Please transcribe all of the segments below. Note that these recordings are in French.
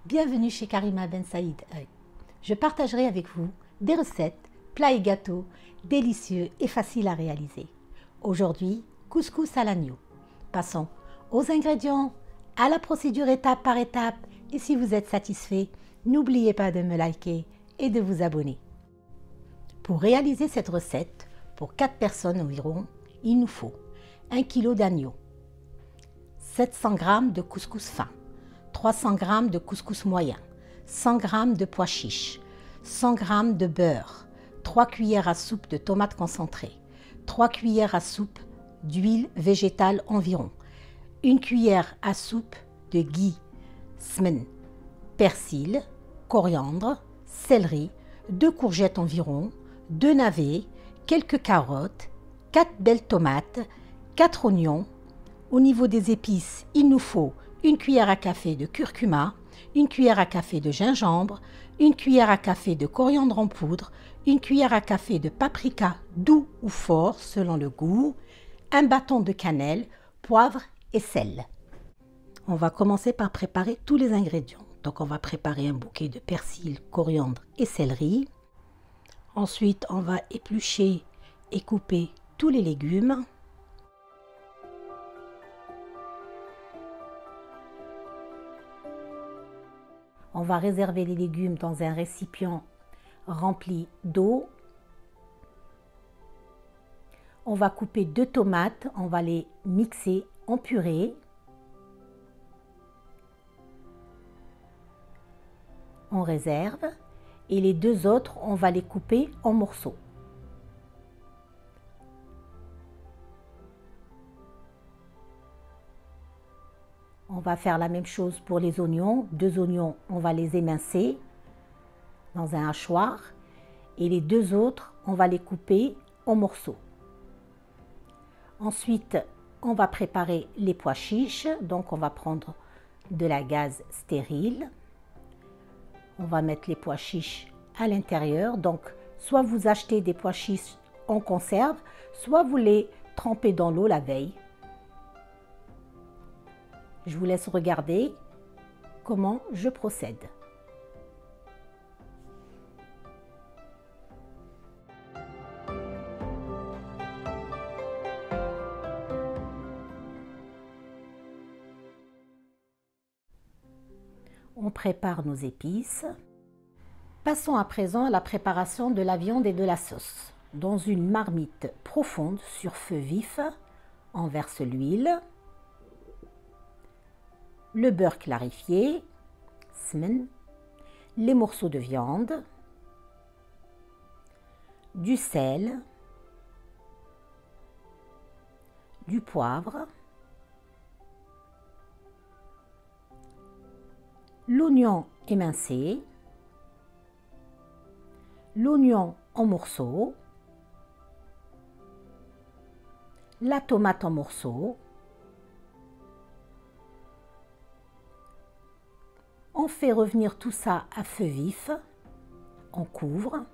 Bienvenue chez Karima Ben Saïd. Je partagerai avec vous des recettes, plats et gâteaux délicieux et faciles à réaliser. Aujourd'hui, couscous à l'agneau. Passons aux ingrédients, à la procédure étape par étape et si vous êtes satisfait, n'oubliez pas de me liker et de vous abonner. Pour réaliser cette recette, pour 4 personnes environ, il nous faut 1 kg d'agneau, 700 g de couscous fin, 300 g de couscous moyen, 100 g de pois chiches, 100 g de beurre, 3 cuillères à soupe de tomates concentrées, 3 cuillères à soupe d'huile végétale environ, 1 cuillère à soupe de ghee, smen, persil, coriandre, céleri, 2 courgettes environ, 2 navets, quelques carottes, 4 belles tomates, 4 oignons. Au niveau des épices, il nous faut 1 cuillère à café de curcuma, 1 cuillère à café de gingembre, 1 cuillère à café de coriandre en poudre, 1 cuillère à café de paprika doux ou fort selon le goût, un bâton de cannelle, poivre et sel. On va commencer par préparer tous les ingrédients. Donc on va préparer un bouquet de persil, coriandre et céleri. Ensuite, on va éplucher et couper tous les légumes. On va réserver les légumes dans un récipient rempli d'eau. On va couper 2 tomates, on va les mixer en purée. On réserve et les 2 autres, on va les couper en morceaux. On va faire la même chose pour les oignons. 2 oignons, on va les émincer dans un hachoir et les 2 autres, on va les couper en morceaux. Ensuite, on va préparer les pois chiches. Donc, on va prendre de la gaze stérile. On va mettre les pois chiches à l'intérieur. Donc, soit vous achetez des pois chiches en conserve, soit vous les trempez dans l'eau la veille. Je vous laisse regarder comment je procède. On prépare nos épices. Passons à présent à la préparation de la viande et de la sauce. Dans une marmite profonde sur feu vif, on verse l'huile, le beurre clarifié, smen, les morceaux de viande, du sel, du poivre, l'oignon émincé, l'oignon en morceaux, la tomate en morceaux. On fait revenir tout ça à feu vif, on couvre,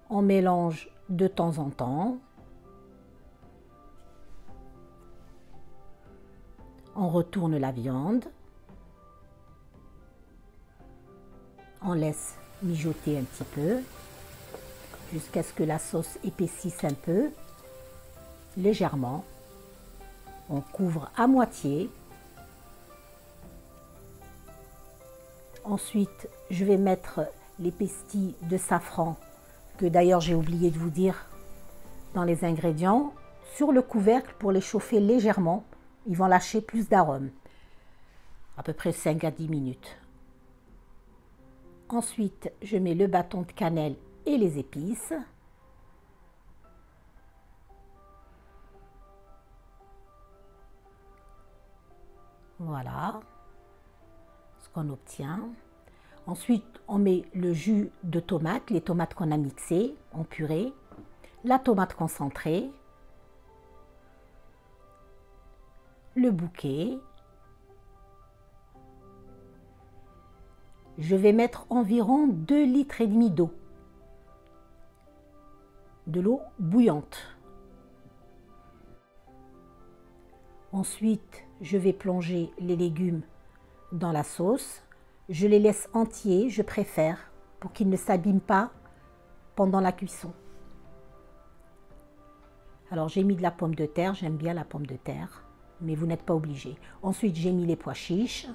on mélange de temps en temps, on retourne la viande, on laisse mijoter un petit peu jusqu'à ce que la sauce épaississe un peu, légèrement. On couvre à moitié. Ensuite, je vais mettre les pestilles de safran, que d'ailleurs j'ai oublié de vous dire dans les ingrédients, sur le couvercle pour les chauffer légèrement. Ils vont lâcher plus d'arômes, à peu près 5 à 10 minutes. Ensuite, je mets le bâton de cannelle et les épices. Voilà ce qu'on obtient. Ensuite, on met le jus de tomate, les tomates qu'on a mixées en purée, la tomate concentrée, le bouquet. Je vais mettre environ 2,5 litres d'eau. De l'eau bouillante. Ensuite, je vais plonger les légumes dans la sauce. Je les laisse entiers, je préfère, pour qu'ils ne s'abîment pas pendant la cuisson. Alors j'ai mis de la pomme de terre, j'aime bien la pomme de terre, mais vous n'êtes pas obligé. Ensuite j'ai mis les pois chiches.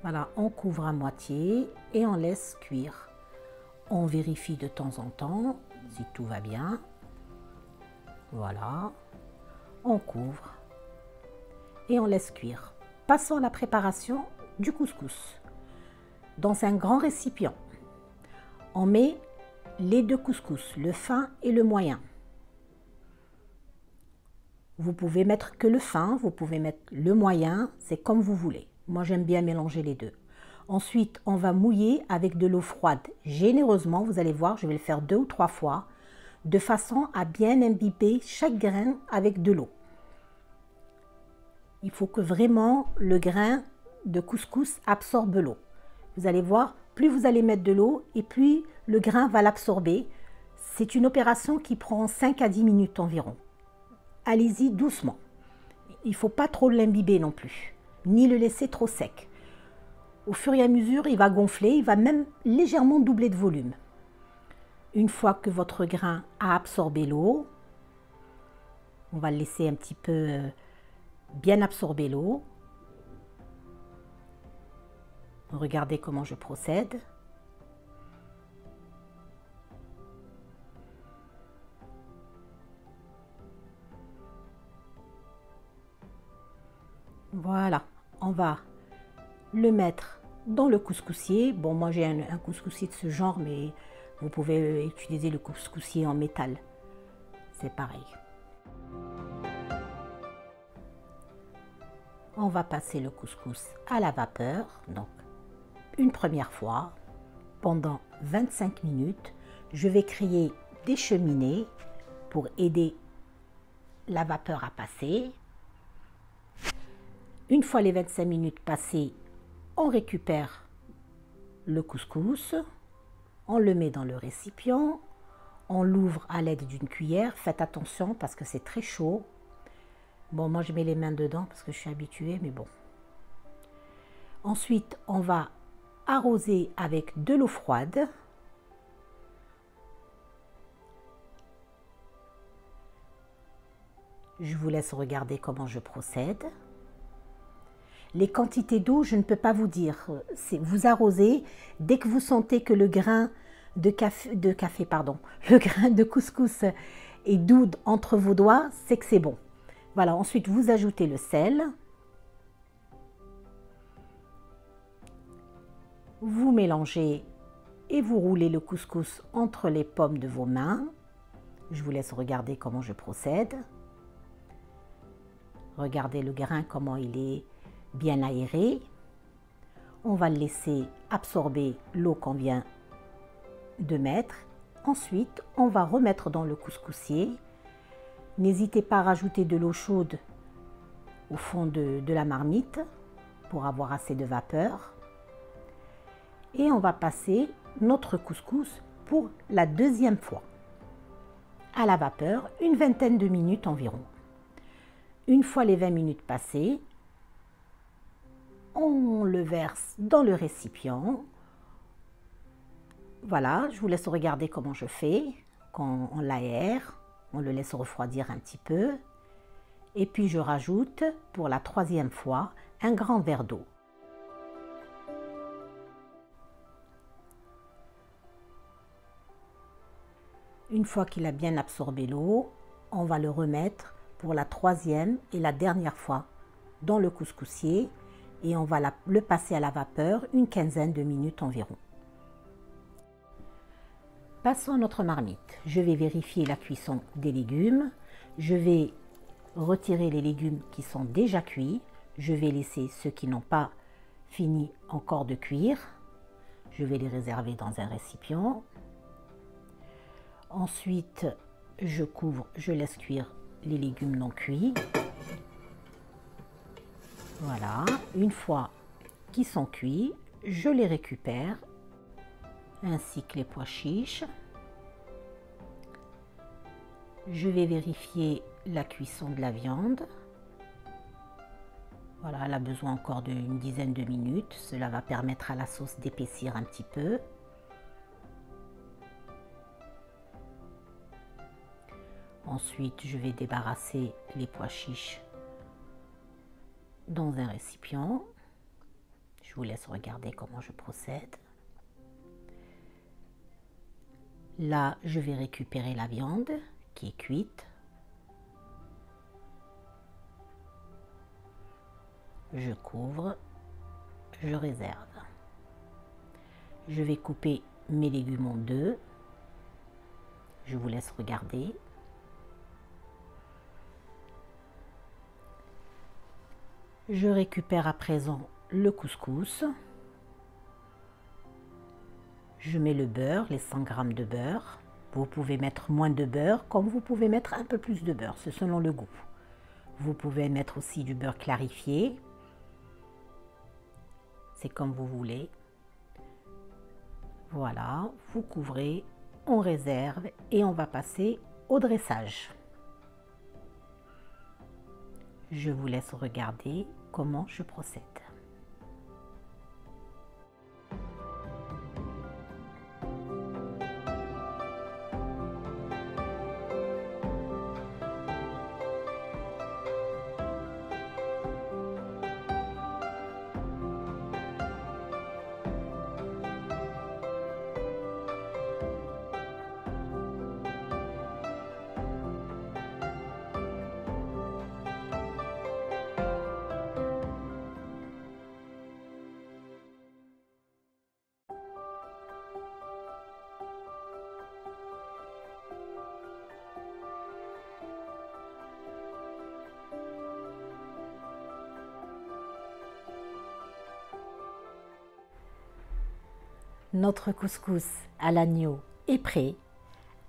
Voilà, on couvre à moitié et on laisse cuire. On vérifie de temps en temps si tout va bien. Voilà, on couvre et on laisse cuire. Passons à la préparation du couscous. Dans un grand récipient, on met les deux couscous, le fin et le moyen. Vous pouvez mettre que le fin, vous pouvez mettre le moyen, c'est comme vous voulez. Moi, j'aime bien mélanger les deux. Ensuite, on va mouiller avec de l'eau froide généreusement. Vous allez voir, je vais le faire 2 ou 3 fois, de façon à bien imbiber chaque grain avec de l'eau. Il faut que vraiment le grain de couscous absorbe l'eau. Vous allez voir, plus vous allez mettre de l'eau et plus le grain va l'absorber. C'est une opération qui prend 5 à 10 minutes environ. Allez-y doucement. Il ne faut pas trop l'imbiber non plus, ni le laisser trop sec. Au fur et à mesure, il va gonfler, il va même légèrement doubler de volume. Une fois que votre grain a absorbé l'eau, on va le laisser un petit peu bien absorber l'eau. Regardez comment je procède. Voilà, on va le mettre dans le couscoussier. Bon, moi j'ai un couscoussier de ce genre, mais vous pouvez utiliser le couscoussier en métal. C'est pareil. On va passer le couscous à la vapeur, donc une première fois, pendant 25 minutes. Je vais créer des cheminées pour aider la vapeur à passer. Une fois les 25 minutes passées, on récupère le couscous, on le met dans le récipient, on l'ouvre à l'aide d'une cuillère. Faites attention parce que c'est très chaud. Bon, moi je mets les mains dedans parce que je suis habituée, mais bon. Ensuite, on va arroser avec de l'eau froide. Je vous laisse regarder comment je procède. Les quantités d'eau, je ne peux pas vous dire. Vous arrosez. Dès que vous sentez que le grain le grain de couscous est doux entre vos doigts, c'est que c'est bon. Voilà, ensuite vous ajoutez le sel. Vous mélangez et vous roulez le couscous entre les paumes de vos mains. Je vous laisse regarder comment je procède. Regardez le grain, comment il est bien aéré. On va le laisser absorber l'eau qu'on vient de mettre. Ensuite, on va remettre dans le couscoussier. N'hésitez pas à rajouter de l'eau chaude au fond de la marmite pour avoir assez de vapeur. Et on va passer notre couscous pour la deuxième fois à la vapeur, une vingtaine de minutes environ. Une fois les 20 minutes passées, on le verse dans le récipient. Voilà, je vous laisse regarder comment je fais. Quand on l'aère, on le laisse refroidir un petit peu. Et puis je rajoute pour la troisième fois un grand verre d'eau. Une fois qu'il a bien absorbé l'eau, on va le remettre pour la troisième et la dernière fois dans le couscoussier et on va le passer à la vapeur une quinzaine de minutes environ. Passons à notre marmite. Je vais vérifier la cuisson des légumes. Je vais retirer les légumes qui sont déjà cuits. Je vais laisser ceux qui n'ont pas fini encore de cuire. Je vais les réserver dans un récipient. Ensuite, je couvre, je laisse cuire les légumes non cuits. Voilà, une fois qu'ils sont cuits, je les récupère, ainsi que les pois chiches. Je vais vérifier la cuisson de la viande. Voilà, elle a besoin encore d'une dizaine de minutes. Cela va permettre à la sauce d'épaissir un petit peu. Ensuite, je vais débarrasser les pois chiches dans un récipient. Je vous laisse regarder comment je procède. Là, je vais récupérer la viande qui est cuite. Je couvre, je réserve. Je vais couper mes légumes en deux. Je vous laisse regarder. Je récupère à présent le couscous. Je mets le beurre, les 100 g de beurre. Vous pouvez mettre moins de beurre, comme vous pouvez mettre un peu plus de beurre, c'est selon le goût. Vous pouvez mettre aussi du beurre clarifié. C'est comme vous voulez. Voilà, vous couvrez, on réserve et on va passer au dressage. Je vous laisse regarder comment je procède. Notre couscous à l'agneau est prêt.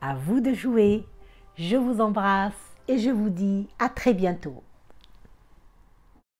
À vous de jouer. Je vous embrasse et je vous dis à très bientôt.